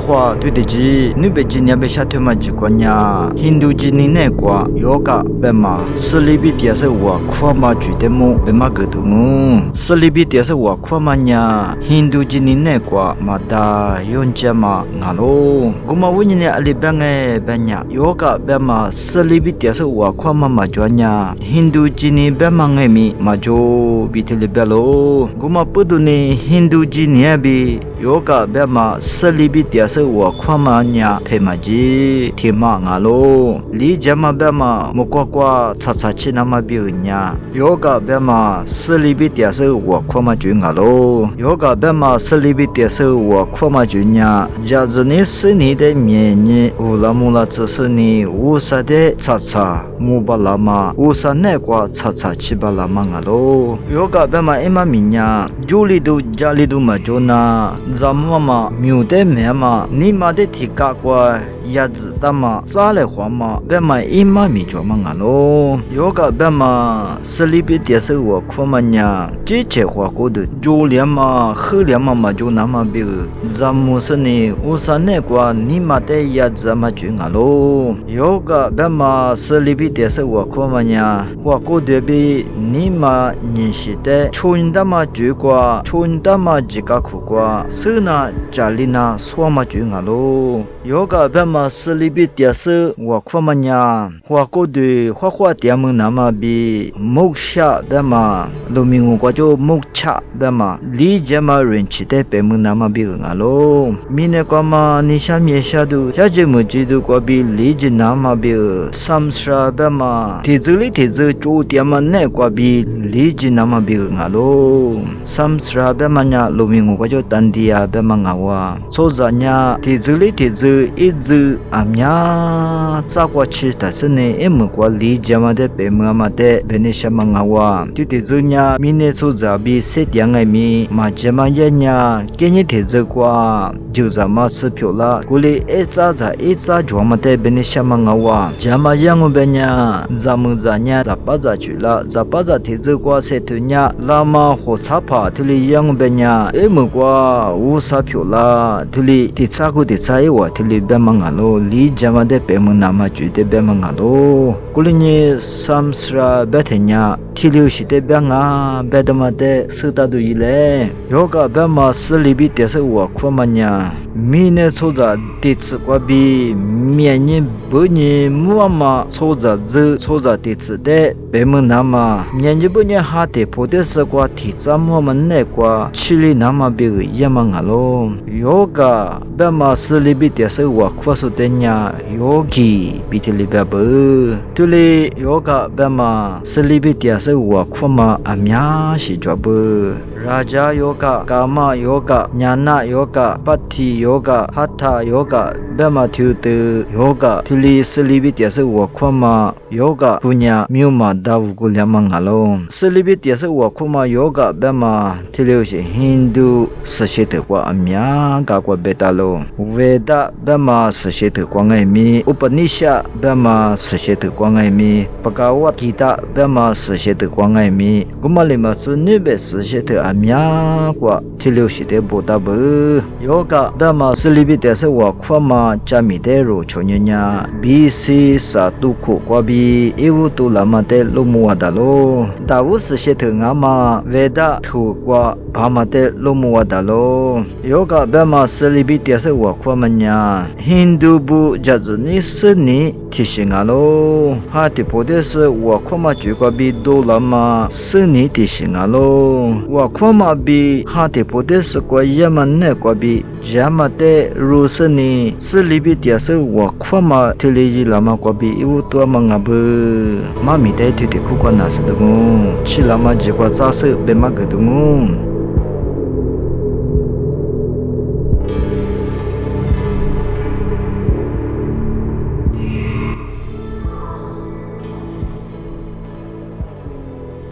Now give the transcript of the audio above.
话对的机，你别今年被下推嘛几个呀？印度今年那个有个别嘛，斯里比第是我夸嘛举的么？别嘛个的么？斯里比第是我夸嘛呀？印度今年那个嘛da用家嘛俺喽，我嘛问你阿里边个边呀？有个别嘛斯里比第是我夸嘛嘛做呀？印度今年别嘛个咪嘛做比特里边喽，我嘛不懂呢，印度今年比有个别嘛斯里比第是我夸嘛呀？配嘛机天嘛俺喽，离家嘛别嘛莫呱呱擦擦起那么别人呀？有个别嘛斯里比第是我夸嘛做俺喽，有个别嘛斯里比第是我夸嘛做呀？假如你是你的面呢，乌拉木拉只是你乌萨的擦擦木巴拉嘛，乌萨那个擦擦起巴拉嘛俺喽，有个别嘛嘛米呀，家里头嘛做那，咱们嘛没得面嘛，你嘛的提高过。鸭子大嘛，啥来话嘛？别嘛嘛米做嘛俺喽，有个别嘛斯里比第是我看嘛呀，这些话过的，就连嘛喝连嘛就那么别，咱们是呢，我说那个你嘛的鸭子嘛就俺喽，有个别嘛斯里比第是我看嘛呀，话过的比你嘛认识的，春的嘛就过，春的嘛几个苦过，是那家里那说嘛就俺喽，有个别嘛斯里比第是我看嘛呀，话过的话点么那么比木下别嘛，路明我就木恰别嘛，理解嘛人气的别么那么比俺喽，明年个嘛你下面下都下节目记住个比理解那么比，30别嘛，提子就点嘛那个比理解那么比俺喽，30别嘛呀，路明我就当地啊别嘛俺哇，所以呀，提子一直。amnya tsakwa chi ta sene em kwa li jama de pe ma de benisha mangawa ti te zunya mine chu zabi se tyang mi ma jama ya nya kenye the ze kwa juza ma se phyola kule e cha joma de benisha mangawa jama yang benya zamu za nya za pa za chula za pa za the ze kwa se thunya lama ho sa pha thili yang benya em kwa u sa phyola thili ti cha ku ti cha e wa thili be mangalo li jama de pe mu nama chu de be mangalo kulini samsra bethenya thiliu shi de be nga bedama de suta du ile yoga be ma sli bi te se wa khomanya mine choza ti tsu kwa bi mianye bunyi muama choza ti tsu de be mu nama mianye bunye ha te pode se kwa ti tsa muama ne kwa chili nama be yamangalo yoga be ma sli bi te se wa khwasu tenya yogi bitili babu tuli yoga bema selibi tiasa wa khoma amya shi jobu raja yoga kama yoga jnana yoga patti yoga hatha yoga bema thutu yoga tuli selibi tiasa wa khoma yoga punya myuma dawu gulyamangalo selibi tiasa wa khoma yoga bema tili shi hindu sashite kwa amya ka kwa betalo veda bema sashite kwa ngai mi upanishad bema sashite kwa ngai mi Bhagavad Gita bema sashite kwa ngai mi gumalima sunebe sashite amya kwa tilio shite bodabu yoga bema selibi tese wa khwama chami de ro chonyanya bc satuko kwa bi evutu lama de lomuwa dalo dawu sashite ngama veda thu kwa bhama de lomuwa dalo yoga bema selibi tese wa khwamanya hindu bu jazuni sni tishingalo hati podese wa khoma chukwa bi do lama sni tishingalo wa khoma bi hati podese kwa yamanne kwa bi jamate rusni slibi tiase wa khoma teleji lama kwa bi iwuto mangabu mami de titi khukwa nasdumu chilama jikwa tsase bema gdumu